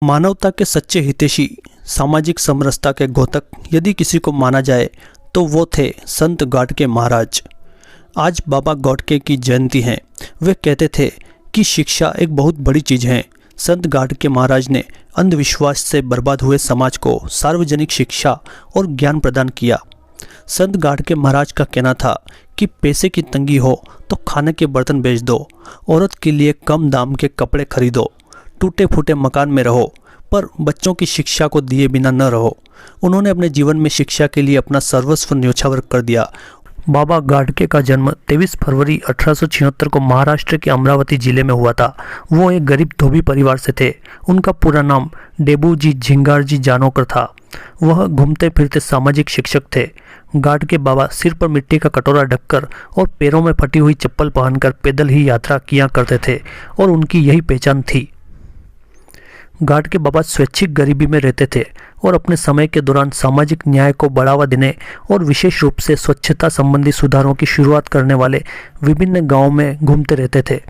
मानवता के सच्चे हितैषी, सामाजिक समरसता के घोतक यदि किसी को माना जाए तो वो थे संत गाडगे महाराज। आज बाबा गाडगे की जयंती है। वे कहते थे कि शिक्षा एक बहुत बड़ी चीज़ है। संत गाडगे महाराज ने अंधविश्वास से बर्बाद हुए समाज को सार्वजनिक शिक्षा और ज्ञान प्रदान किया। संत गाडगे महाराज का कहना था कि पैसे की तंगी हो तो खाने के बर्तन बेच दो, औरत के लिए कम दाम के कपड़े खरीदो, टूटे फूटे मकान में रहो, पर बच्चों की शिक्षा को दिए बिना न रहो। उन्होंने अपने जीवन में शिक्षा के लिए अपना सर्वस्व न्योछावर कर दिया। बाबा गाडगे का जन्म 23 फरवरी 1876 को महाराष्ट्र के अमरावती जिले में हुआ था। वो एक गरीब धोबी परिवार से थे। उनका पूरा नाम डेबूजी झिंगारजी जानोकर था। वह घूमते फिरते सामाजिक शिक्षक थे। गाडगे बाबा सिर पर मिट्टी का कटोरा ढककर और पैरों में फटी हुई चप्पल पहनकर पैदल ही यात्रा किया करते थे और उनकी यही पहचान थी। गाडगे बाबा स्वैच्छिक गरीबी में रहते थे और अपने समय के दौरान सामाजिक न्याय को बढ़ावा देने और विशेष रूप से स्वच्छता संबंधी सुधारों की शुरुआत करने वाले विभिन्न गांवों में घूमते रहते थे।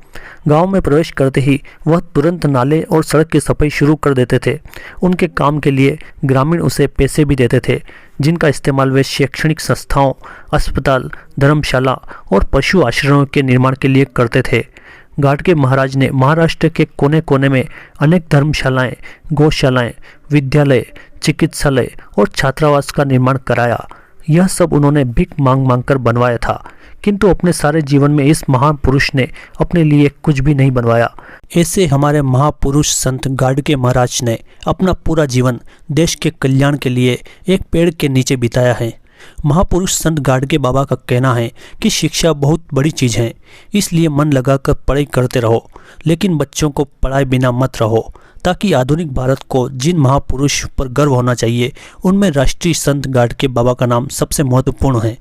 गांव में प्रवेश करते ही वह तुरंत नाले और सड़क की सफाई शुरू कर देते थे। उनके काम के लिए ग्रामीण उसे पैसे भी देते थे, जिनका इस्तेमाल वे शैक्षणिक संस्थाओं, अस्पताल, धर्मशाला और पशु आश्रयों के निर्माण के लिए करते थे। गाडगे महाराज ने महाराष्ट्र के कोने कोने में अनेक धर्मशालाएं, गौशालाएं, विद्यालय, चिकित्सालय और छात्रावास का निर्माण कराया। यह सब उन्होंने भीख मांग मांग कर बनवाया था, किंतु अपने सारे जीवन में इस महान पुरुष ने अपने लिए कुछ भी नहीं बनवाया। ऐसे हमारे महापुरुष संत गाडगे महाराज ने अपना पूरा जीवन देश के कल्याण के लिए एक पेड़ के नीचे बिताया है। महापुरुष संत गाडगे बाबा का कहना है कि शिक्षा बहुत बड़ी चीज़ है, इसलिए मन लगाकर पढ़ाई करते रहो, लेकिन बच्चों को पढ़ाए बिना मत रहो, ताकि आधुनिक भारत को जिन महापुरुष पर गर्व होना चाहिए उनमें राष्ट्रीय संत गाडगे बाबा का नाम सबसे महत्वपूर्ण है।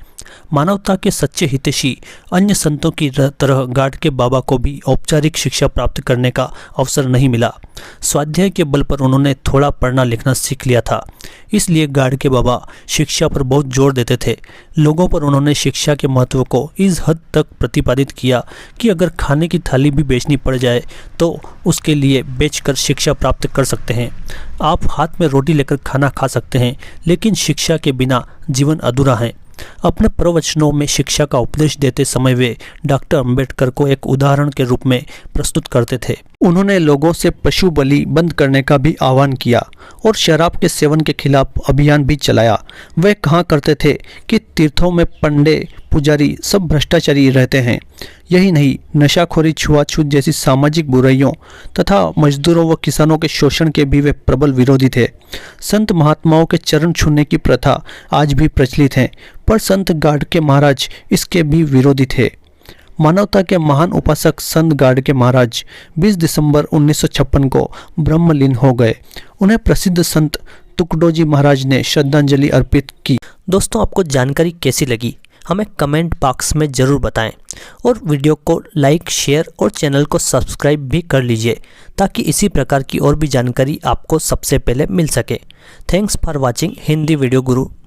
मानवता के सच्चे हितैषी अन्य संतों की तरह गाडगे बाबा को भी औपचारिक शिक्षा प्राप्त करने का अवसर नहीं मिला। स्वाध्याय के बल पर उन्होंने थोड़ा पढ़ना लिखना सीख लिया था, इसलिए गाडगे बाबा शिक्षा पर बहुत जोर देते थे। लोगों पर उन्होंने शिक्षा के महत्व को इस हद तक प्रतिपादित किया कि अगर खाने की थाली भी बेचनी पड़ जाए तो उसके लिए बेचकर शिक्षा प्राप्त कर सकते हैं। आप हाथ में रोटी लेकर खाना खा सकते हैं, लेकिन शिक्षा के बिना जीवन अधूरा है। अपने प्रवचनों में शिक्षा का उपदेश देते समय वे डॉक्टर अंबेडकर को एक उदाहरण के रूप में प्रस्तुत करते थे। उन्होंने लोगों से पशु बलि बंद करने का भी आह्वान किया और शराब के सेवन के खिलाफ अभियान भी चलाया। वे कहा करते थे कि तीर्थों में पंडे पुजारी सब भ्रष्टाचारी रहते हैं। यही नहीं, नशाखोरी, छुआछूत जैसी सामाजिक बुराइयों तथा मजदूरों व किसानों के शोषण के भी वे प्रबल विरोधी थे। संत महात्माओं के चरण छूने की प्रथा आज भी प्रचलित है, पर संत गाडगे महाराज इसके भी विरोधी थे। मानवता के महान उपासक संत गाडगे महाराज 20 दिसंबर 1956 को ब्रह्मलीन हो गए। उन्हें प्रसिद्ध संत तुकडोजी महाराज ने श्रद्धांजलि अर्पित की। दोस्तों, आपको जानकारी कैसी लगी हमें कमेंट बॉक्स में ज़रूर बताएं और वीडियो को लाइक, शेयर और चैनल को सब्सक्राइब भी कर लीजिए, ताकि इसी प्रकार की और भी जानकारी आपको सबसे पहले मिल सके। Thanks for watching Hindi video Guru.